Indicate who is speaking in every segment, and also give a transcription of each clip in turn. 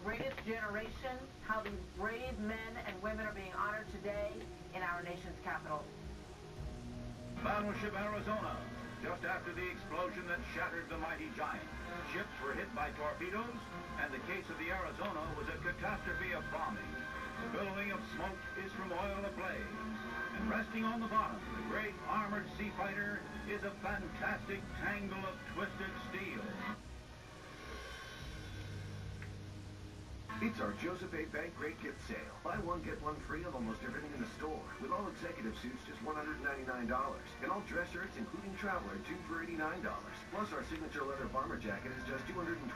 Speaker 1: greatest generation, how these brave men and women are being honored today in our nation's capital.
Speaker 2: Battleship Arizona. Just after the explosion that shattered the mighty giant, ships were hit by torpedoes, and the case of the Arizona was a catastrophe of bombing. The billowing of smoke is from oil ablaze. And resting on the bottom, the great armored sea fighter is a fantastic tangle of twisted steel.
Speaker 3: It's our Joseph A. Bank Great Gift Sale. Buy one, get one free on almost everything in the store. With all executive suits, just $199. And all dress shirts, including Traveler, 2 for $89. Plus, our signature leather bomber jacket is just $229.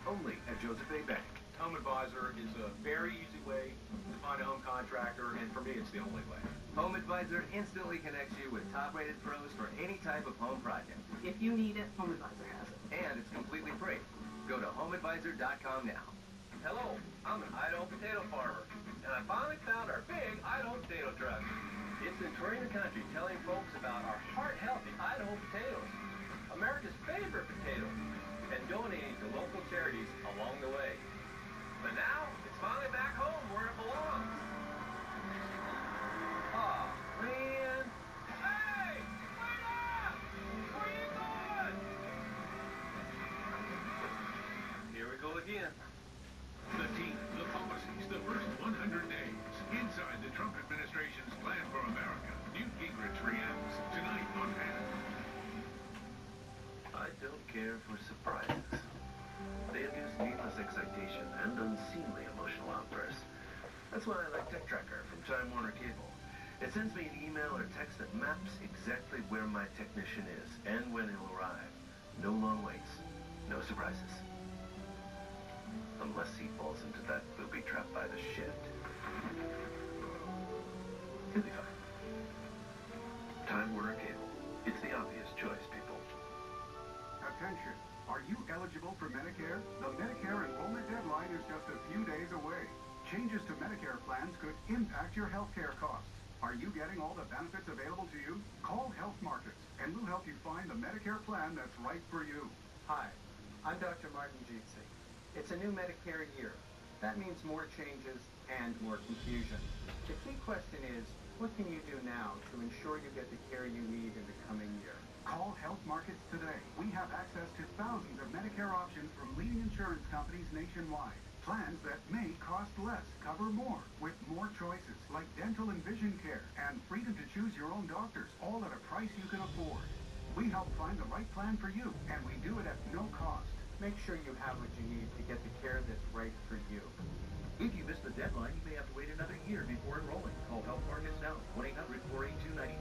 Speaker 3: Only at Joseph A. Bank.
Speaker 4: Home Advisor is a very easy way to find a home contractor, and for me, it's the only way.
Speaker 5: Home Advisor instantly connects you with top-rated pros for any type of home project.
Speaker 1: If you need it, Home Advisor has it.
Speaker 5: And it's completely free. Go to homeadvisor.com now. Hello, I'm an Idaho potato farmer, and I finally found our big Idaho potato truck. It's been touring the country telling folks about our heart-healthy Idaho potatoes, America's favorite potatoes, and donating to local charities along the way. But now, it's finally back home where it belongs. Aw, man. Hey! Wait up! Where are you going? Here we go again.
Speaker 6: The team, the policies, the first 100 days. Inside the Trump administration's plan for America. Newt Gingrich reacts tonight on Hannity.
Speaker 3: I don't care for surprises. They induce needless excitation and unseemly emotional outbursts. That's why I like Tech Tracker from Time Warner Cable. It sends me an email or text that maps exactly where my technician is and when he'll arrive. No long waits. No surprises. Unless he falls into that booby trap by the shift. He'll be fine. Time Warner Cable. It's the obvious choice, people.
Speaker 7: Attention. Are you eligible for Medicare? The Medicare enrollment deadline is just a few days away. Changes to Medicare plans could impact your health care costs. Are you getting all the benefits available to you? Call Health Markets, and we'll help you find the Medicare plan that's right for you.
Speaker 8: Hi, I'm Dr. Martin Jeetsy. It's a new Medicare year. That means more changes and more confusion. The key question is, what can you do now to ensure you get the care you need in the coming year?
Speaker 7: Call Health Markets today. We have access to thousands of Medicare options from leading insurance companies nationwide. Plans that may cost less, cover more, with more choices, like dental and vision care, and freedom to choose your own doctors, all at a price you can afford. We help find the right plan for you, and we do it at no cost.
Speaker 8: Make sure you have what you need to get the care that's right for you.
Speaker 3: If you miss the deadline, you may have to wait another year before enrolling. Call Health Markets now.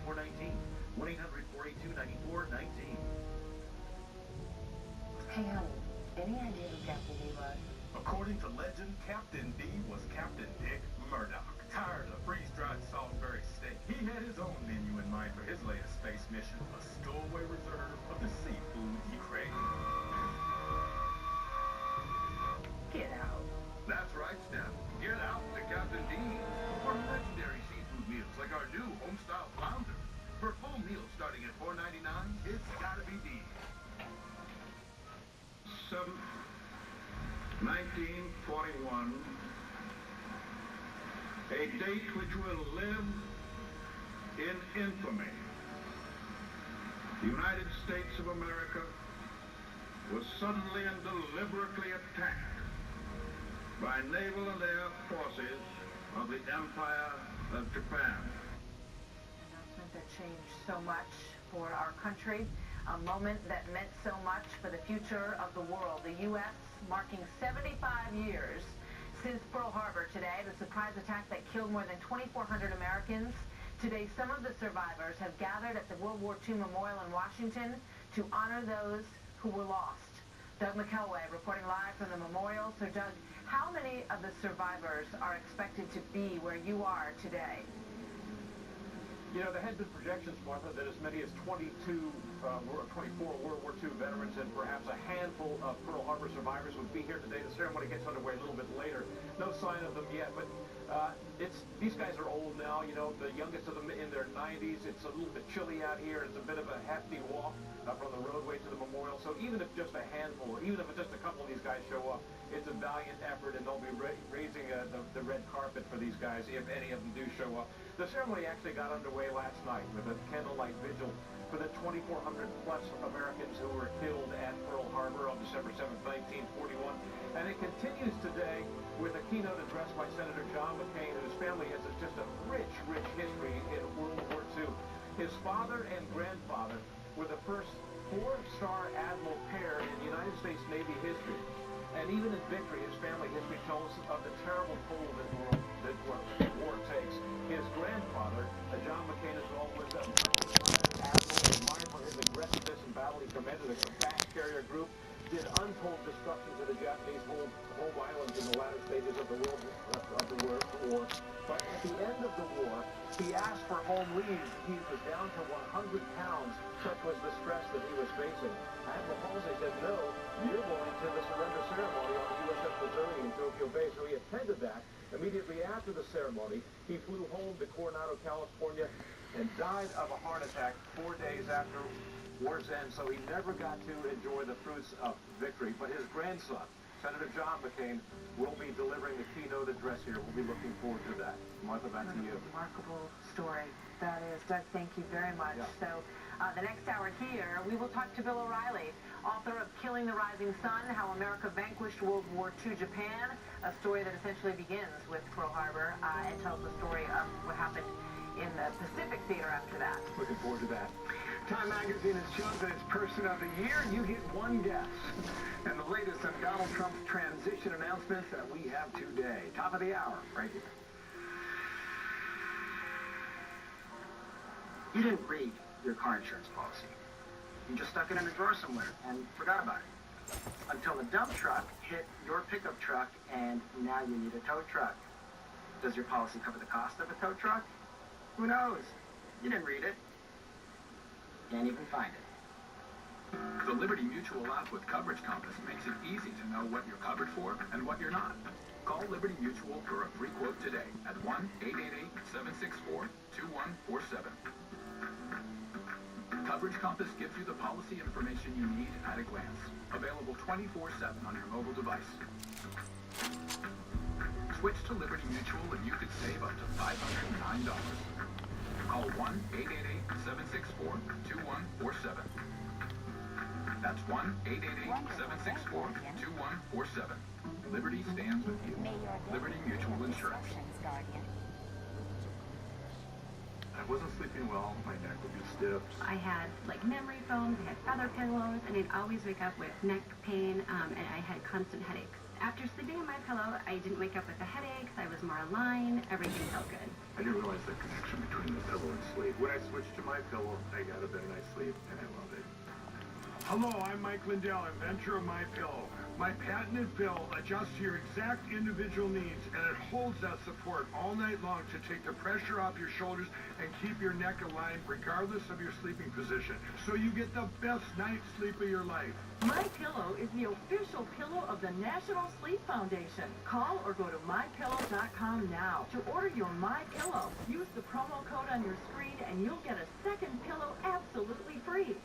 Speaker 3: 1-800-482-9419. 1-800-482-9419.
Speaker 1: Hey, honey, any idea who Captain D was?
Speaker 4: According to legend, Captain D was Captain Dick Murdoch. Tired of freeze-dried Salisbury steak, he had his own menu in mind for his latest space mission, a stowaway reserve of the seafood he craved.
Speaker 1: Get out.
Speaker 4: That's right, Steph. Get out to Captain D's for legendary seafood meals like our new home-style flounder. For full meals starting at $4.99, it's gotta be D's.
Speaker 2: 7th, 1941, a date which will live in infamy. The United States of America was suddenly and deliberately attacked by naval and air forces of the Empire of Japan.
Speaker 1: An announcement that changed so much for our country, a moment that meant so much for the future of the world. The U.S. marking 75 years since Pearl Harbor today, the surprise attack that killed more than 2,400 Americans. Today, some of the survivors have gathered at the World War II Memorial in Washington to honor those who were lost. Doug McElway reporting live from the memorial. So, Doug, how many of the survivors are expected to be where you are today?
Speaker 9: You know, there had been projections, Martha, that as many as 24 World War II veterans and perhaps a handful of Pearl Harbor survivors would be here today. The ceremony gets underway a little bit later. No sign of them yet, but these guys are old now. You know, the youngest of them in their 90s. It's a little bit chilly out here. It's a bit of a hefty walk from the roadway to the memorial. So even if just a handful, even if just a couple of these guys show up, It's a valiant effort, and they'll be raising the red carpet for these guys if any of them do show up. The ceremony actually got underway last night with a candlelight vigil for the 2,400-plus Americans who were killed at Pearl Harbor on December 7, 1941. And it continues today with a keynote address by Senator John McCain, whose family has just a rich, rich history in World War II. His father and grandfather were the first four-star admiral pair in United States Navy history. And even in victory, his family history tells of the terrible toll that war takes. His grandfather, John McCain, as well, was a admiral, admired for his aggressiveness in battle. He commanded a fast carrier group, did untold destruction to the Japanese home islands in the latter stages of the war. But at the end of the war, he asked for home leave. He was down to 100 pounds. Such was the stress that he was facing. Admiral Halsey said, no, you're going to the surrender ceremony on the USS Missouri in Tokyo Bay. So he attended that. Immediately after the ceremony, he flew home to Coronado, California, and died of a heart attack 4 days after war's end. So he never got to enjoy the fruits of victory. But his grandson, Senator John McCain, will be delivering the keynote address here. We'll be looking forward to that. Martha, back to you.
Speaker 1: Remarkable story. That is. Doug, thank you very much.
Speaker 9: Yeah.
Speaker 1: So the next hour here, we will talk to Bill O'Reilly, author of Killing the Rising Sun, How America Vanquished World War II Japan, a story that essentially begins with Pearl Harbor and tells the story of what happened in the Pacific Theater after that.
Speaker 9: Looking forward to that.
Speaker 7: Time Magazine has chosen its Person of the Year. You hit one guess. And the latest on Donald Trump's transition announcements that we have today. Top of the hour, right here.
Speaker 10: You didn't read your car insurance policy. You just stuck it in a drawer somewhere and forgot about it. Until the dump truck hit your pickup truck, and now you need a tow truck. Does your policy cover the cost of a tow truck? Who knows? You didn't read it. Can't even find it.
Speaker 6: The Liberty Mutual app with Coverage Compass makes it easy to know what you're covered for and what you're not. Call Liberty Mutual for a free quote today at 1-888-764-2147. Coverage Compass gives you the policy information you need at a glance. Available 24/7 on your mobile device. Switch to Liberty Mutual and you could save up to $509. Call 1-888-764-2147. That's 1-888-764-2147. Liberty stands with you. Liberty Mutual Insurance.
Speaker 4: I wasn't sleeping well. My neck would be stiff.
Speaker 11: I had memory foam, I had feather pillows, and I'd always wake up with neck pain, and I had constant headaches. After sleeping on my pillow, I didn't wake up with the headaches, I was more aligned, everything felt good.
Speaker 4: I didn't realize the connection between the pillow and sleep. When I switched to my pillow, I got a very nice sleep, and I love it.
Speaker 12: Hello, I'm Mike Lindell, inventor of MyPillow. My patented pill adjusts to your exact individual needs, and it holds that support all night long to take the pressure off your shoulders and keep your neck aligned regardless of your sleeping position, so you get the best night's sleep of your life.
Speaker 13: MyPillow is the official pillow of the National Sleep Foundation. Call or go to MyPillow.com now to order your MyPillow. Use the promo code on your screen and you'll get a second pillow absolutely free.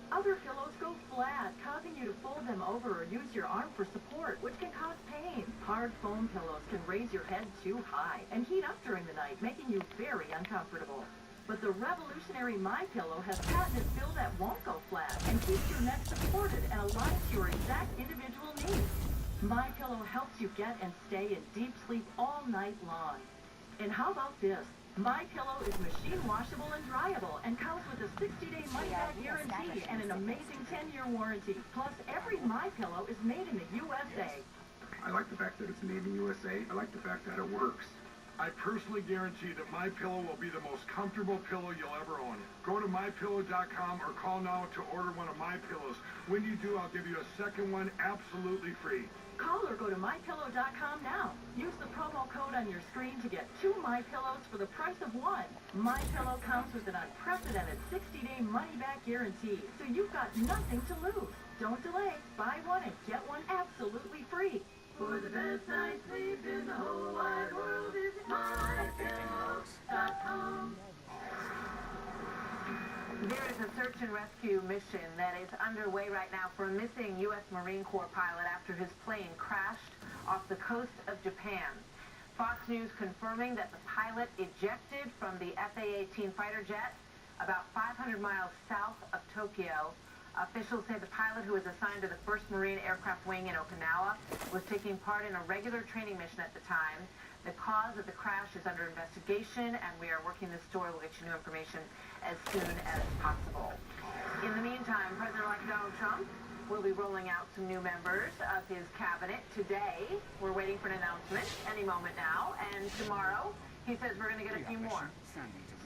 Speaker 13: Other pillows go flat, causing you to fold them over or use your arm for support, which can cause pain. Hard foam pillows can raise your head too high and heat up during the night, making you very uncomfortable. But the revolutionary MyPillow has patented fill that won't go flat and keeps your neck supported and aligned to your exact individual needs. MyPillow helps you get and stay in deep sleep all night long. And how about this? MyPillow is machine washable and dryable and comes with a 60-day money-back guarantee and an amazing 10-year warranty. Plus, every MyPillow is made in the USA.
Speaker 12: I like the fact that it's made in the USA. I like the fact that it works. I personally guarantee that MyPillow will be the most comfortable pillow you'll ever own. Go to MyPillow.com or call now to order one of my pillows. When you do, I'll give you a second one absolutely free.
Speaker 13: Call or go to MyPillow.com now. Use the promo code on your screen to get 2 MyPillows for the price of 1. MyPillow comes with an unprecedented 60-day money-back guarantee, so you've got nothing to lose. Don't delay. Buy one and get one absolutely free. For the best night's sleep in the whole wide world, visit MyPillow.com.
Speaker 1: There is a search and rescue mission that is underway right now for a missing U.S. Marine Corps pilot after his plane crashed off the coast of Japan. Fox News confirming that the pilot ejected from the F/A-18 fighter jet about 500 miles south of Tokyo. Officials say the pilot, who was assigned to the 1st Marine Aircraft Wing in Okinawa, was taking part in a regular training mission at the time. The cause of the crash is under investigation, and we are working this story. We'll get you new information as soon as possible. In the meantime, President-elect Donald Trump will be rolling out some new members of his cabinet today. We're waiting for an announcement any moment now, and tomorrow he says we're going to get a few more.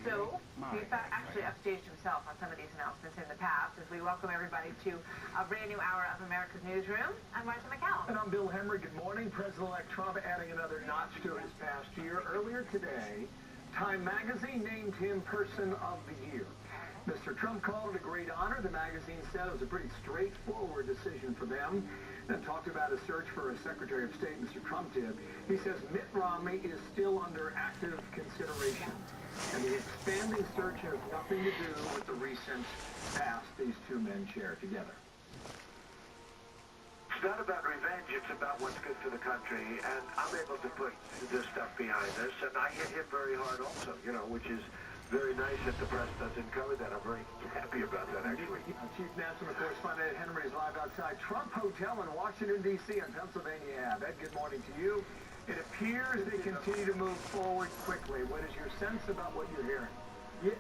Speaker 1: So, he's actually upstaged himself on some of these announcements in the past as we welcome everybody to a brand new hour of America's Newsroom. I'm Martha McCallum.
Speaker 9: And I'm Bill Henry. Good morning. President-elect Trump adding another notch to his past year. Earlier today, Time Magazine named him Person of the Year. Mr. Trump called it a great honor. The magazine said it was a pretty straightforward decision for them. And talked about a search for a Secretary of State, Mr. Trump did. He says Mitt Romney is still under active consideration. And the expanding search has nothing to do with the recent past these two men share together.
Speaker 3: It's not about revenge, it's about what's good for the country, and I'm able to put this stuff behind us, and I hit him very hard also, you know, which is very nice that the press doesn't cover that. I'm very happy about that, actually.
Speaker 9: Chief National Correspondent Ed Henry is live outside Trump Hotel in Washington, D.C. on Pennsylvania Ave. Ed, good morning to you. It appears they continue to move forward quickly. What is your sense about what you're hearing?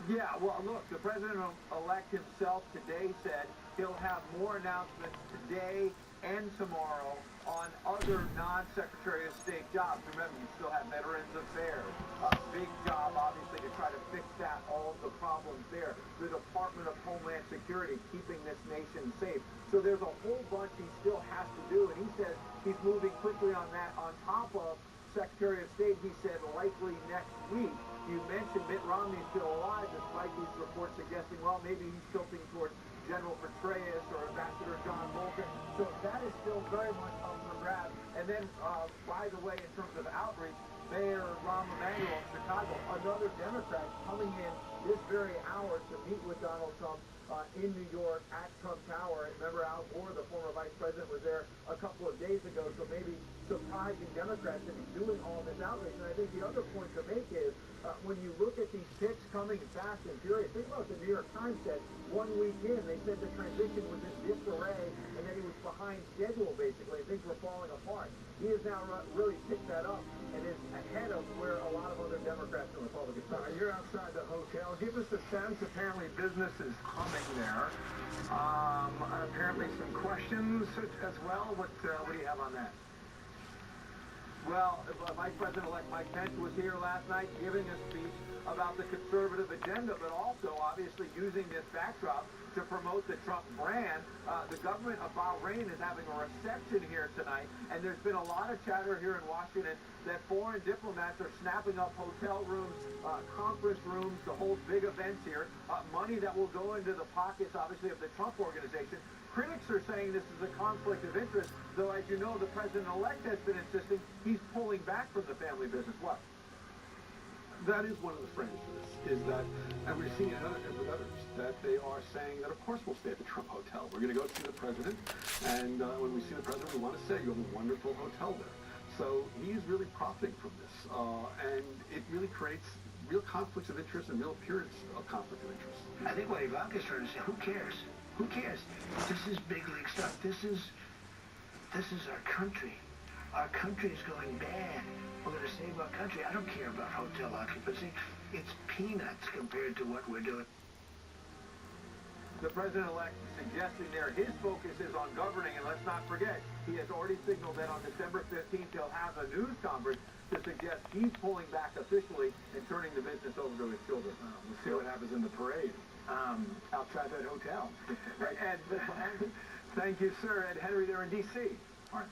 Speaker 8: Yeah, well, look, the president-elect himself today said he'll have more announcements today and tomorrow on other non-Secretary of State jobs. Remember, you still have Veterans Affairs, a big job, obviously, to try to fix all of the problems there. The Department of Homeland Security, keeping this nation safe. So there's a whole bunch he still has to do, and he says he's moving quickly on that. On top of Secretary of State, he said likely next week. You mentioned Mitt Romney's still alive, despite these reports suggesting, well, maybe he's tilting towards General Petraeus or Ambassador John Bolton. So that is still very much up for grabs. And then, by the way, in terms of outreach, Mayor Rahm Emanuel of Chicago, another Democrat, coming in this very hour to meet with Donald Trump in New York at Trump Tower. Remember, Al Gore, the former vice president, was there a couple of days ago, so maybe surprising Democrats to be doing all this outreach. And I think the other point to make is, when you look at these picks coming fast and furious, think about what the New York Times said 1 week in. They said the transition was in disarray, and then he was behind schedule, basically, and things were falling apart. He has now really picked that up and is ahead of where a lot of other Democrats and Republicans are.
Speaker 9: You're outside the hotel. Give us a sense. Apparently business is humming there. Apparently some questions as well. What do you have on that?
Speaker 8: Well, Vice President-elect Mike Pence was here last night giving a speech about the conservative agenda, but also obviously using this backdrop to promote the Trump brand. The government of Bahrain is having a reception here tonight, and there's been a lot of chatter here in Washington that foreign diplomats are snapping up hotel rooms, conference rooms to hold big events here, money that will go into the pockets, obviously, of the Trump organization. Critics are saying this is a conflict of interest, though, as you know, the president-elect has been insisting he's pulling back from the family business. What?
Speaker 9: That is one of the frames for this, is that, and we're seeing it with others, that they are saying that, of course, we'll stay at the Trump Hotel. We're going to go see the president, and when we see the president, we want to say you have a wonderful hotel there. So he's really profiting from this, and it really creates real conflicts of interest and real appearance of conflict of interest.
Speaker 3: I think what Ivanka's trying to say, who cares? Who cares? This is big league stuff. This is our country. Our country is going bad. We're going to save our country. I don't care about hotel occupancy. It's peanuts compared to what we're doing.
Speaker 8: The president-elect suggesting there his focus is on governing, and let's not forget, he has already signaled that on December 15th he'll have a news conference to suggest he's pulling back officially and turning the business over to his children.
Speaker 9: We'll see what happens in the parade outside that hotel.
Speaker 8: Ed, thank you, sir. Ed Henry there in D.C.
Speaker 9: Martha.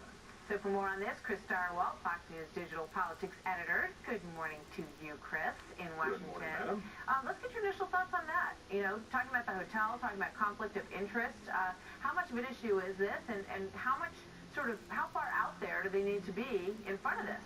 Speaker 1: So for more on this, Chris Starwalt, Fox News digital politics editor. Good morning to you, Chris, in Washington.
Speaker 9: Good morning, madam.
Speaker 1: Let's get your initial thoughts on that. You know, talking about the hotel, talking about conflict of interest. How much of an issue is this, and how much how far out there do they need to be in front of this?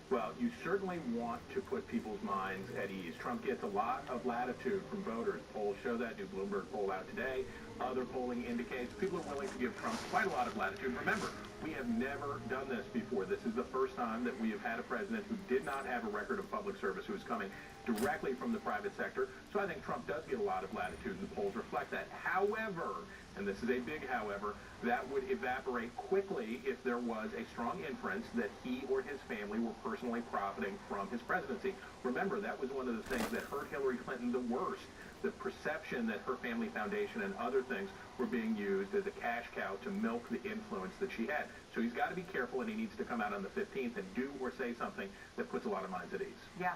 Speaker 9: Well, you certainly want to put people's minds at ease. Trump gets a lot of latitude from voters. Polls show that. New Bloomberg poll out today. Other polling indicates people are willing to give Trump quite a lot of latitude. Remember, we have never done this before. This is the first time that we have had a president who did not have a record of public service, who is coming directly from the private sector. So I think Trump does get a lot of latitude, and the polls reflect that. However, and this is a big however, that would evaporate quickly if there was a strong inference that he or his family were personally profiting from his presidency. Remember, that was one of the things that hurt Hillary Clinton the worst. The perception that her family foundation and other things were being used as a cash cow to milk the influence that she had. So he's got to be careful, and he needs to come out on the 15th and do or say something that puts a lot of minds at ease.
Speaker 1: Yeah,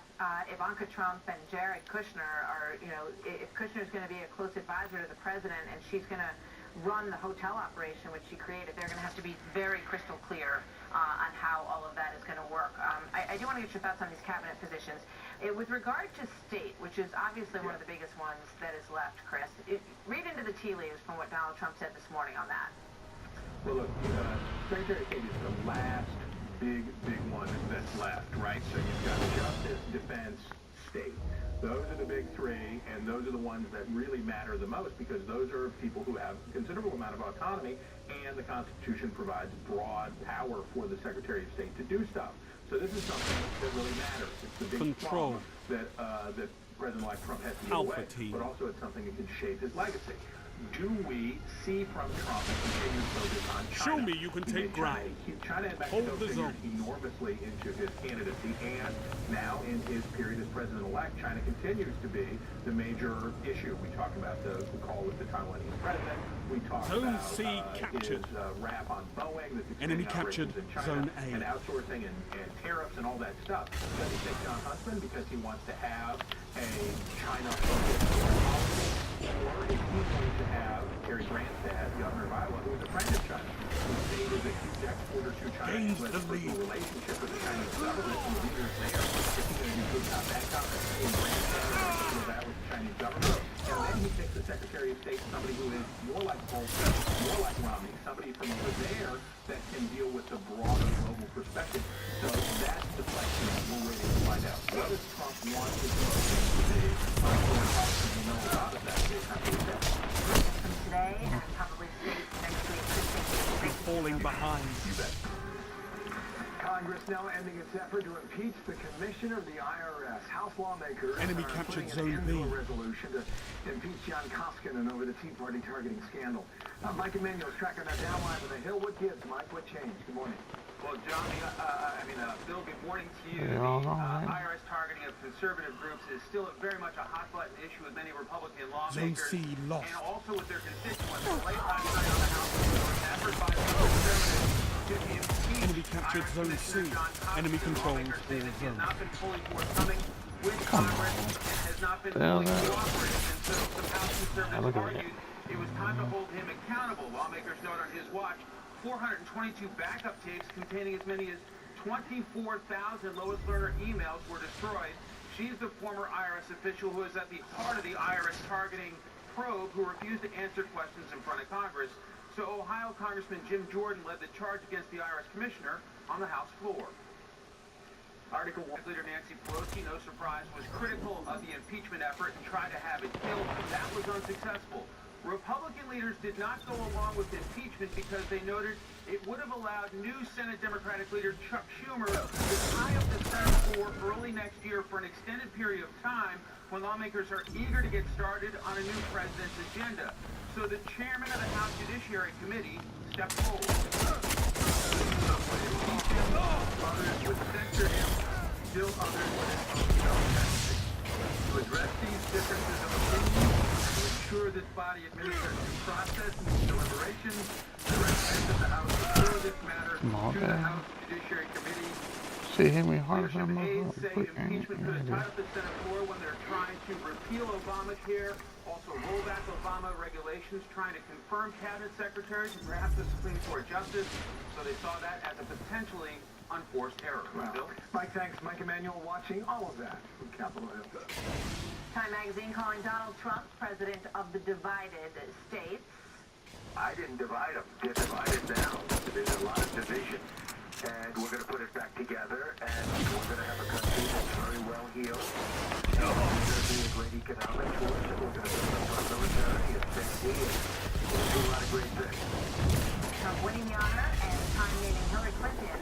Speaker 1: Ivanka Trump and Jared Kushner are, if Kushner's going to be a close advisor to the president and she's going to run the hotel operation which she created, they're going to have to be very crystal clear on how all of that is going to work. I do want to get your thoughts on these cabinet positions. With regard to state, which is obviously one of the biggest ones that is left, Chris, read into the tea leaves from what Donald Trump said this morning on that.
Speaker 9: Well, look, Secretary of State is the last big one that's left, right? So you've got Justice, Defense, State. Those are the big three, and those are the ones that really matter the most because those are people who have a considerable amount of autonomy, and the Constitution provides broad power for the Secretary of State to do stuff. So this is something that really matters. It's the big problem that President-elect Trump has to deal with, but also it's something that can shape his legacy. Do we see from Trump a continued focus on China?
Speaker 14: Show me you can take ground.
Speaker 9: China and Mexico figured enormously into his candidacy, and now in his period as president-elect, China continues to be the major issue. We talk about the call with the Taiwanese president. We talk about his rap on Boeing, the
Speaker 14: enemy captured
Speaker 9: in China,
Speaker 14: Zone A,
Speaker 9: and outsourcing and tariffs and all that stuff. Does he take John Huntsman because he wants to have a China-focused policy? Or is he going to have Terry Branstad, governor of Iowa, who is a friend of China? The state is a huge exporter to China, who has a personal relationship with the Chinese government and the leaders there. If he's going to do good about that conference, Branstad or that with the Chinese government. And then he picks the Secretary of State, somebody who is more like Bolton, more like Romney, somebody from over there that can deal with the broader global perspective. So that's the question that we're waiting to find out. What does Trump want his program to be? We know a lot of that.
Speaker 1: From today and probably states next week.
Speaker 14: Falling behind.
Speaker 9: You bet.
Speaker 15: Congress now ending its effort to impeach the commissioner of the IRS. House lawmakers
Speaker 14: enemy
Speaker 15: are
Speaker 14: captured
Speaker 15: putting
Speaker 14: Zone
Speaker 15: an
Speaker 14: B.
Speaker 15: end to a resolution to impeach John Koskinen over the Tea Party targeting scandal. Mike Emanuel's tracking that down live on the Hill. What gives, Mike? What changed? Good morning.
Speaker 5: Well, John, Bill, good morning to you. The IRS targeting of conservative groups is still very much a hot-button issue with many Republican lawmakers.
Speaker 14: Zone C lost.
Speaker 5: And also with their constituents. Late last night on the House floor, an effort by the conservatives to impeach
Speaker 14: enemy captured Zone C. Enemy controls all zones.
Speaker 5: Has not been fully forthcoming with Congress and has not been fully cooperative. And so some House conservatives argued it was time to hold him accountable. Lawmakers note on his watch 422 backup tapes containing as many as 24,000 Lois Lerner emails were destroyed. She's the former IRS official who is at the heart of the IRS targeting probe who refused to answer questions in front of Congress. So Ohio Congressman Jim Jordan led the charge against the IRS commissioner on the House floor. Article 1 leader Nancy Pelosi, no surprise, was critical of the impeachment effort and tried to have it killed, but that was unsuccessful. Republican leaders did not go along with impeachment because they noted it would have allowed new Senate Democratic leader Chuck Schumer to tie up the Senate floor early next year for an extended period of time when lawmakers are eager to get started on a new president's agenda. So the chairman of the House Judiciary Committee stepped forward. Others would censor him, still others would to address these differences of opinion, to ensure this body administers due process and deliberations, the representatives of the House refer this matter to the House Judiciary Committee. Leadership aides say impeachment could have tied up the Senate floor when they're trying to repeal Obamacare, also roll back Obama regulations, trying to confirm cabinet secretaries and perhaps the Supreme Court justice. So they saw that as a potentially unforced error.
Speaker 15: Well, Mike, thanks. Mike Emanuel watching all of that from Capitol Hill.
Speaker 1: Time magazine calling Donald Trump president of the divided states.
Speaker 3: I didn't divide them. They're divided now. There's a lot of division. And we're going to put it back together, and we're
Speaker 15: going to have a country that's very well healed. There's going to be a great economic force, and we're going to build up our military and safety, and we'll do a lot of great things.
Speaker 1: Trump winning the honor and time naming Hillary Clinton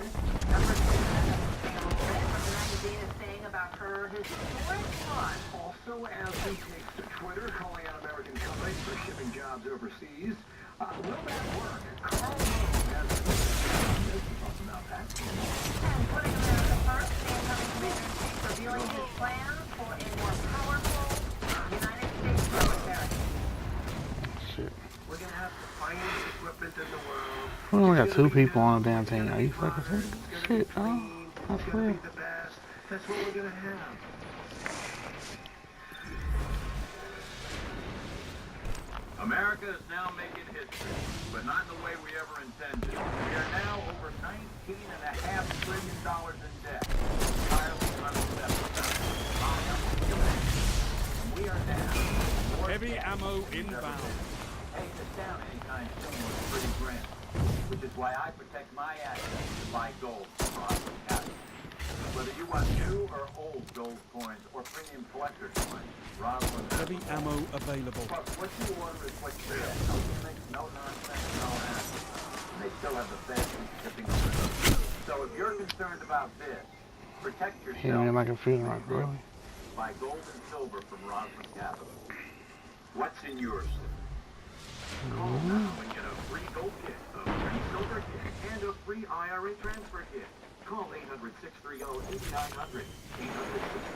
Speaker 1: number 2. What the magazine is saying about her historic run.
Speaker 15: Also, as he takes to Twitter, calling out American companies for shipping jobs overseas. Will that work? Carl Rove has thoughts about that.
Speaker 1: And putting America first, the incoming commander in chief revealing his plans for a more powerful United States military.
Speaker 14: Shit.
Speaker 15: We're going to have the finest equipment in the world.
Speaker 14: We only got 2 people on the damn thing. Are you fucking serious? Shit, oh, that's real.
Speaker 15: That's what we're going to have.
Speaker 2: America is now making history, but not in the way we ever intended. We are now over $19.5 trillion in debt. We are now.
Speaker 14: Heavy ammo inbound.
Speaker 2: Take us down anytime soon was pretty grim, which is why I protect my assets to buy gold from Rothschild Capital. Whether you want new or old gold coins or premium collector coins, Rothschild
Speaker 14: Heavy ammo available.
Speaker 2: Plus, what you order is what you get. No gimmicks, no nonsense, no hassle. And they still have the fastest shipping service. So if you're concerned about this, protect yourself.
Speaker 14: He don't get my computer right, really.
Speaker 2: Buy gold and silver from Rothschild Capital. What's in yours? Call now and get a free gold kit, a free silver kit, and a free IRA transfer kit. Call 800-630-8900.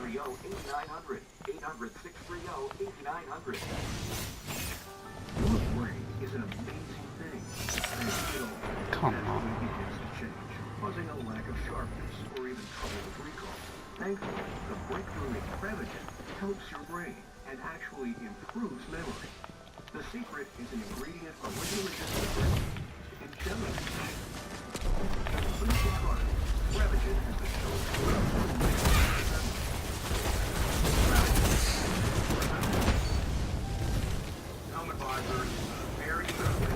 Speaker 2: 800-630-8900. 800-630-8900. Your brain is an amazing thing. And
Speaker 14: Come on.
Speaker 15: Causing a lack of sharpness or even trouble with recall. Thankfully, the breakthrough Prevagen helps your brain and actually improves memory. The secret is an ingredient originally discovered in jelly. Please try it. Prevagen is the show's Home Advisor, very service,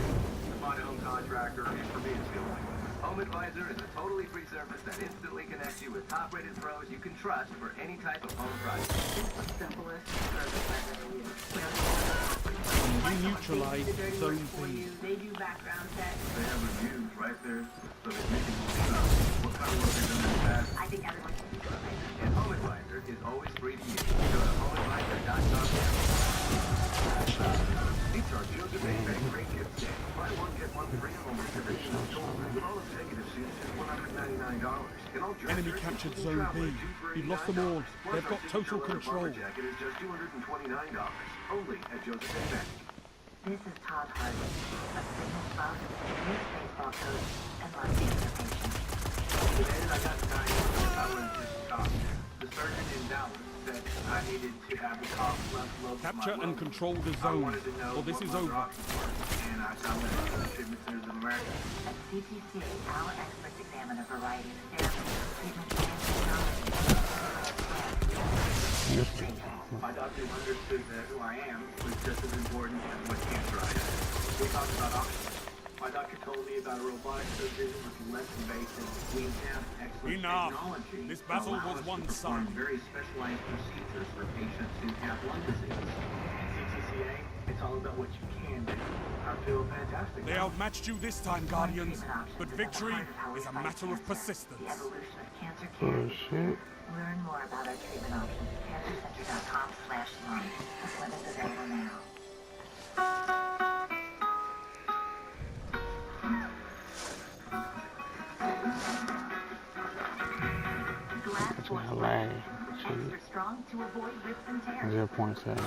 Speaker 15: my home contractor, and for me it's going. Home Advisor is a totally free service that instantly connects you with top-rated pros you can trust for any type of home project. It's the simplest service I've ever used.
Speaker 14: We neutralize Zone B.
Speaker 1: They do background checks.
Speaker 15: They have reviews right there, so that you can see what kind of work they've done in the past.
Speaker 1: I think everyone should be good.
Speaker 15: And Home Advisor is always free to use. Go to homeadvisor.com now. It's our Joseph A. Bank Great Gift Day. Buy one, get one free on almost everything in the store. With all executive suits at $199. And all
Speaker 14: Enemy captured Zone B. He lost them all. They've got total control.
Speaker 15: Jacket is just $229. Only at Joseph A. Bank.
Speaker 1: This is Todd Hardy, a signal spouse, use baseball coach, and loves participation.
Speaker 15: Today I got 9 I was just the surgeon in Dallas said I needed to have the cough left low.
Speaker 14: Capture and control the zone, or this is over.
Speaker 15: And I found that in the treatment centers of America.
Speaker 1: At CTC, our experts examine a variety of therapies, treatments, and technologies.
Speaker 15: My doctor understood that who I am was just as important as what cancer I had. We talked about options. My doctor told me about a robotic surgery that was less invasive. We have excellent technology.
Speaker 14: This battle was one-sided.
Speaker 15: Very specialized procedures for patients who have lung disease. At CTCA, it's all about what you can do. I feel fantastic.
Speaker 14: They outmatched you this time, Guardians, but victory is a matter of persistence.
Speaker 1: The evolution of cancer care.
Speaker 14: Oh, shit.
Speaker 1: Learn more about our treatment options at cancercenter.com/launch. Appointments available now.
Speaker 14: That's my lag.
Speaker 1: Extra strong to avoid rips and tears.
Speaker 14: 0.7.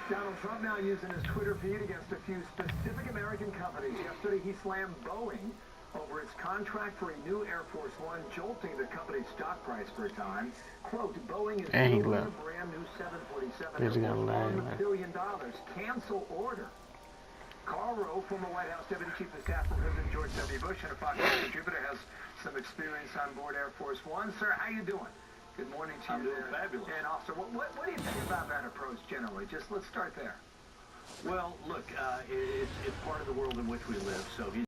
Speaker 15: Donald Trump now using his Twitter feed against a few specific American companies. Yesterday, he slammed Boeing over its contract for a new Air Force One, jolting the company's stock price for a time. Quote, Boeing is building a brand new 747 Air Force $1 billion. Cancel order. Carl Rove, former White House Deputy Chief of Staff for President George W. Bush and a Fox News contributor, has some experience on board Air Force One. Sir, how you doing? Good morning to you.
Speaker 2: I'm doing fabulous.
Speaker 15: And officer, what do you think about that approach generally? Just let's start there.
Speaker 2: Well, look, it's part of the world in which we live, so if you